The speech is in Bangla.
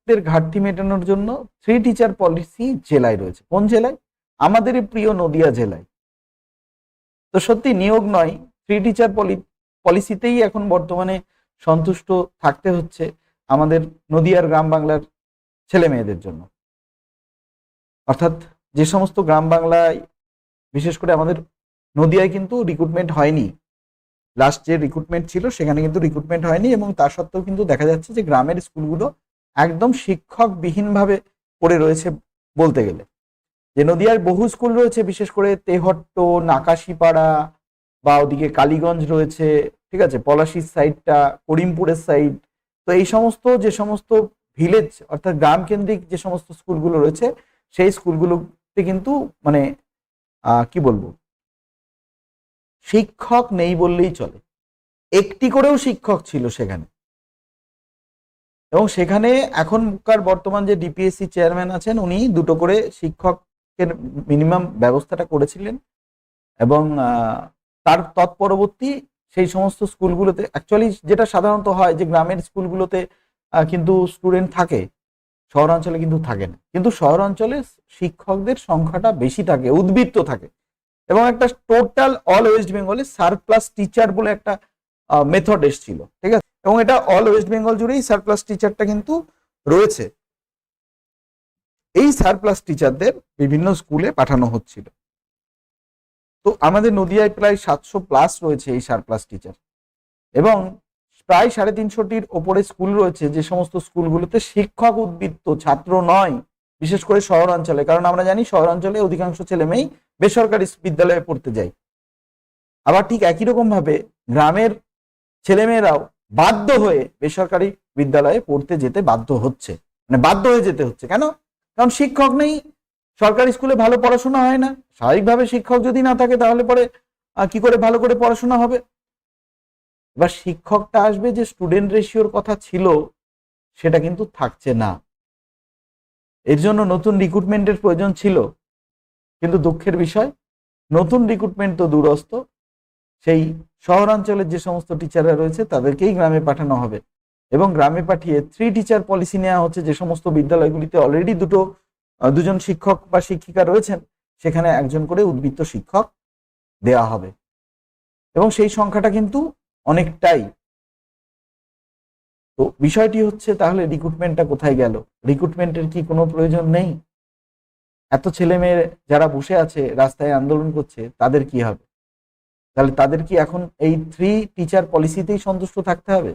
শিক্ষকদের ঘাটতি মেটানোর জন্য 3 টিচার পলিসি জেলায় রয়েছে। কোন জেলায়? আমাদের প্রিয় নদিয়া জেলায়। তো সত্যি নিয়োগ নয়, 3 টিচার পলিসিতেই এখন বর্তমানে সন্তুষ্ট থাকতে হচ্ছে আমাদের নদিয়ার গ্রাম বাংলার ছেলে মেয়েদের জন্য। অর্থাৎ যে সমস্ত গ্রাম বাংলায়, বিশেষ করে আমাদের নদিয়ায় কিন্তু রিক্রুটমেন্ট হয়নি, লাস্ট যে রিক্রুটমেন্ট ছিল সেখানে কিন্তু রিক্রুটমেন্ট হয়নি, এবং তা সত্ত্বেও কিন্তু দেখা যাচ্ছে যে গ্রামের স্কুলগুলো একদম শিক্ষকবিহীনভাবে পড়ে রয়েছে বলতে গেলে। যে নদিয়ার বহু স্কুল রয়েছে, বিশেষ করে তেহট্ট, নাকাশিপাড়া বা ওদিকে কালীগঞ্জ রয়েছে, ঠিক আছে, পলাশির সাইডটা, করিমপুরের সাইড। তো এই সমস্ত যে সমস্ত ভিলেজ অর্থাৎ গ্রাম কেন্দ্রিক যে সমস্ত স্কুলগুলো রয়েছে, সেই স্কুলগুলোতে কিন্তু মানে কি বলবো, শিক্ষক নেই বললেই চলে। একটি করেও শিক্ষক ছিল সেখানে, এবং সেখানে এখনকার বর্তমান যে ডিপিএসসি চেয়ারম্যান আছেন, উনি 2টো করে শিক্ষকের মিনিমাম ব্যবস্থাটা করেছিলেন, এবং তার তৎপরবর্তী সেই সমস্ত স্কুলগুলোতে অ্যাকচুয়ালি যেটা সাধারণত হয় যে গ্রামের স্কুলগুলোতে কিন্তু স্টুডেন্ট থাকে, শহরাঞ্চলে কিন্তু থাকে না। কিন্তু শহরাঞ্চলে শিক্ষকদের সংখ্যাটা বেশি থাকে, উদ্বৃত্ত থাকে, এবং একটা টোটাল অল ওয়েস্ট বেঙ্গলে সারপ্লাস টিচার বলে একটা মেথড এসেছিল, ঠিক আছে, এবং এটা অল ওয়েস্ট বেঙ্গল জুড়েই সারপ্লাস টিচারটা কিন্তু রয়েছে। এই সারপ্লাস টিচারদের বিভিন্ন স্কুলে পাঠানো হচ্ছিল। তো আমাদের নদিয়ায় প্রায় 700+ রয়েছে এই সারপ্লাস টিচার, এবং প্রায় 350-টির ওপরে স্কুল রয়েছে যে সমস্ত স্কুলগুলোতে শিক্ষক উদ্বৃত্ত, ছাত্র নয়, বিশেষ করে শহরাঞ্চলে। কারণ আমরা জানি শহরাঞ্চলে অধিকাংশ ছেলে মেয়েই বেসরকারি বিদ্যালয়ে পড়তে যায়। আবার ঠিক একই রকম ভাবে গ্রামের ছেলেমেয়েরাও বাধ্য হয়ে বেসরকারি বিদ্যালয়ে পড়তে যেতে বাধ্য হচ্ছে, মানে বাধ্য হয়ে যেতে হচ্ছে। কেন? কারণ শিক্ষক নেই, সরকারি স্কুলে ভালো পড়াশোনা হয় না। স্বাভাবিকভাবে শিক্ষক যদি না থাকে তাহলে পরে কি করে ভালো করে পড়াশোনা হবে? এবার শিক্ষকটা আসবে, যে স্টুডেন্ট রেশিওর কথা ছিল সেটা কিন্তু থাকছে না। এর জন্য নতুন রিক্রুটমেন্টের প্রয়োজন ছিল, কিন্তু দুঃখের বিষয় নতুন রিক্রুটমেন্ট তো দূরস্থ, সেই শহরাঞ্চলের যে সমস্ত টিচাররা রয়েছে তাদেরকেই গ্রামে পাঠানো হবে, এবং গ্রামে পাঠিয়ে 3 টিচার পলিসি নেওয়া হচ্ছে। যে সমস্ত বিদ্যালয়গুলিতে অলরেডি দুজন শিক্ষক বা শিক্ষিকা রয়েছেন, সেখানে একজন করে উদ্বৃত্ত শিক্ষক দেয়া হবে, এবং সেই সংখ্যাটা কিন্তু অনেকটাই। তো বিষয়টি হচ্ছে, তাহলে রিক্রুটমেন্টটা কোথায় গেল? রিক্রুটমেন্টের কি কোনো প্রয়োজন নেই? এত ছেলে মেয়ে যারা বসে আছে রাস্তায় আন্দোলন করছে, তাদের কি হবে? তাহলে তাদের কি এখন এই 3 টিচার পলিসিতেই সন্তুষ্ট থাকতে হবে?